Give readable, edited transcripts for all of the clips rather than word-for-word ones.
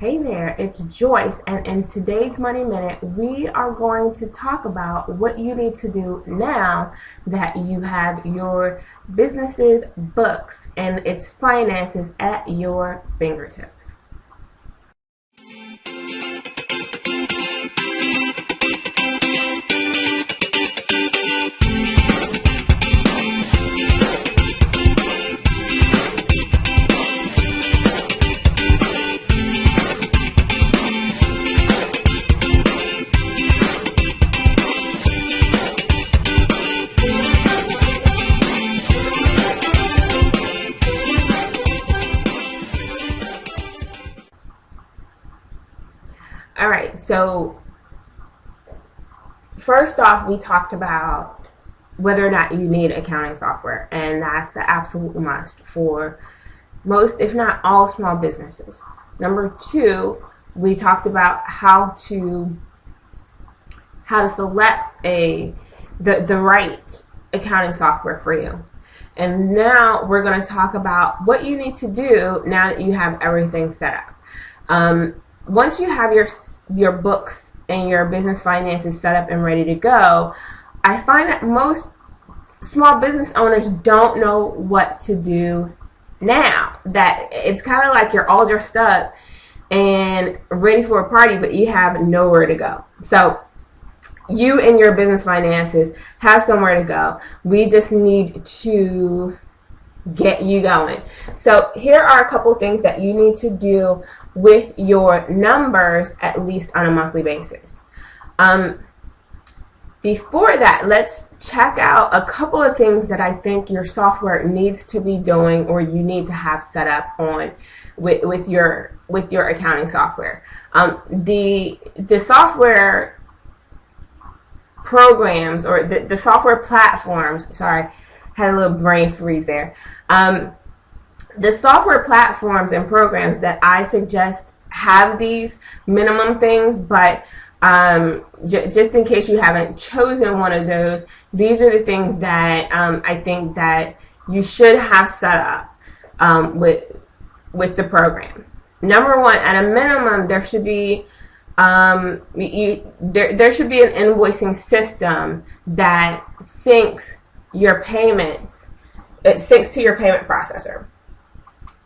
Hey there, it's Joyce, and in today's Money Minute, we are going to talk about what you need to do now that you have your business's books and its finances at your fingertips. All right, so first off, we talked about whether or not you need accounting software, and that's an absolute must for most, if not all, small businesses. Number two, we talked about how to select the right accounting software for you. And now we're going to talk about what you need to do now that you have everything set up. Once you have your books and your business finances set up and ready to go, I find that most small business owners don't know what to do now. That it's kind of like you're all dressed up and ready for a party, but you have nowhere to go. So you and your business finances have somewhere to go. We just need to get you going. So here are a couple things that you need to do with your numbers, at least on a monthly basis. Before that, let's check out a couple of things that I think your software needs to be doing or you need to have set up on with your accounting software. The software programs or the software platforms, sorry, had a little brain freeze there. The software platforms and programs that I suggest have these minimum things, but just in case you haven't chosen one of those, these are the things that I think that you should have set up with the program. Number one, at a minimum, there should be there should be an invoicing system that syncs your payments. It syncs to your payment processor.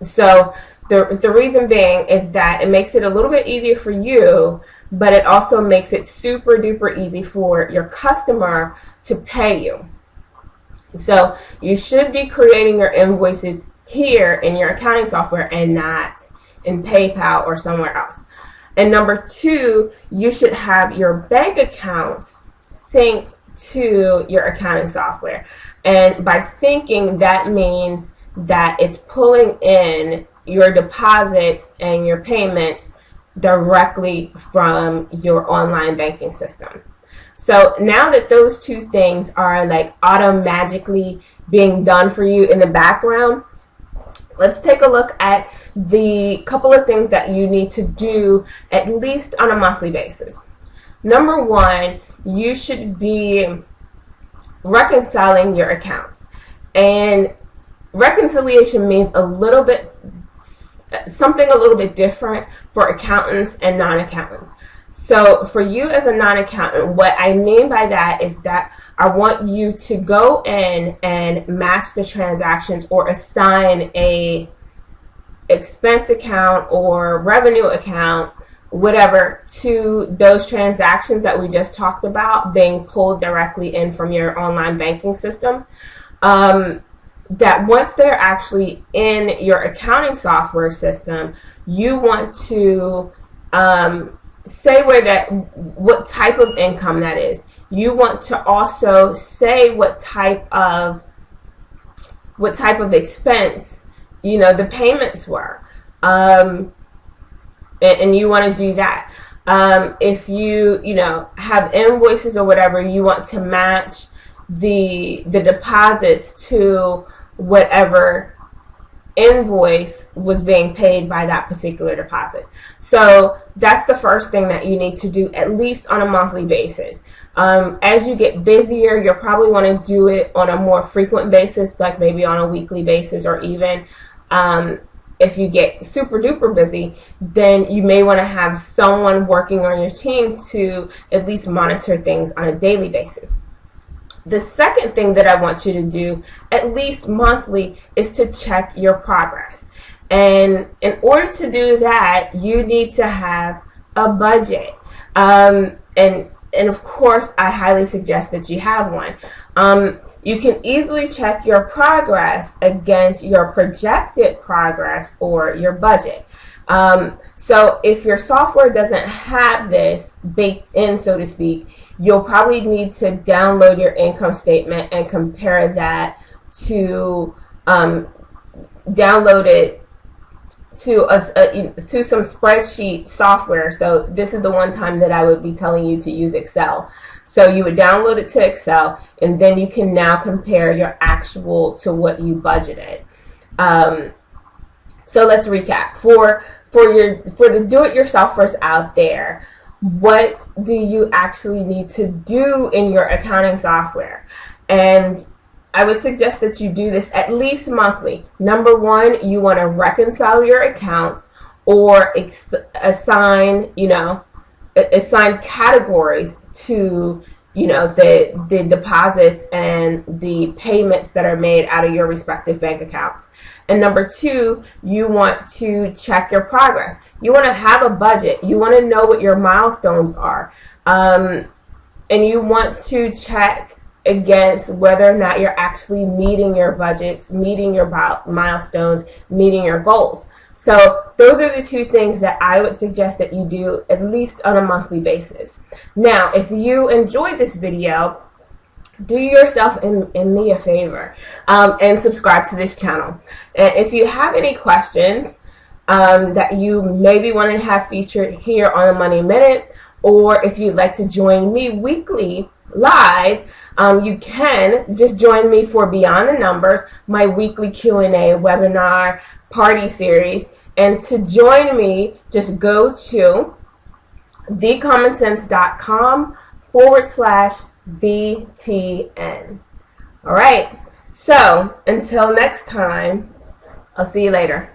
So the reason being is that it makes it a little bit easier for you, but it also makes it super duper easy for your customer to pay you. So you should be creating your invoices here in your accounting software and not in PayPal or somewhere else. And number two, you should have your bank accounts synced to your accounting software. And by syncing, that means that it's pulling in your deposits and your payments directly from your online banking system. So now that those two things are like automatically being done for you in the background, let's take a look at the couple of things that you need to do at least on a monthly basis. Number one, you should be reconciling your accounts. And reconciliation means something a little bit different for accountants and non-accountants. So for you as a non-accountant, what I mean by that is that I want you to go in and match the transactions or assign a expense account or revenue account, whatever, to those transactions that we just talked about being pulled directly in from your online banking system. That once they're actually in your accounting software system, you want to say what type of income that is. You want to also say what type of expense the payments were, and you want to do that. If you have invoices or whatever, you want to match the deposits to whatever invoice was being paid by that particular deposit. So that's the first thing that you need to do, at least on a monthly basis. As you get busier, you'll probably want to do it on a more frequent basis, like maybe on a weekly basis or even if you get super duper busy, then you may want to have someone working on your team to at least monitor things on a daily basis. The second thing that I want you to do, at least monthly, is to check your progress. And in order to do that, you need to have a budget. And of course, I highly suggest that you have one. You can easily check your progress against your projected progress or your budget. So if your software doesn't have this baked in, so to speak, you'll probably need to download your income statement and compare that to download it to some spreadsheet software. So this is the one time that I would be telling you to use Excel. So you would download it to Excel, and then you can now compare your actual to what you budgeted. So let's recap. For the do-it-yourselfers out there, what do you actually need to do in your accounting software? And I would suggest that you do this at least monthly. Number one, you want to reconcile your accounts or assign categories to the deposits and the payments that are made out of your respective bank accounts. And number two, you want to check your progress. You want to have a budget. You want to know what your milestones are. And you want to check against whether or not you're actually meeting your budgets, meeting your milestones, meeting your goals. So those are the two things that I would suggest that you do at least on a monthly basis. Now, if you enjoyed this video, do yourself and me a favor and subscribe to this channel. And if you have any questions that you maybe want to have featured here on A Money Minute, or if you'd like to join me weekly live, you can just join me for Beyond the Numbers, my weekly Q&A webinar party series. And to join me, just go to thecommonsense.com/BTN. All right. So until next time, I'll see you later.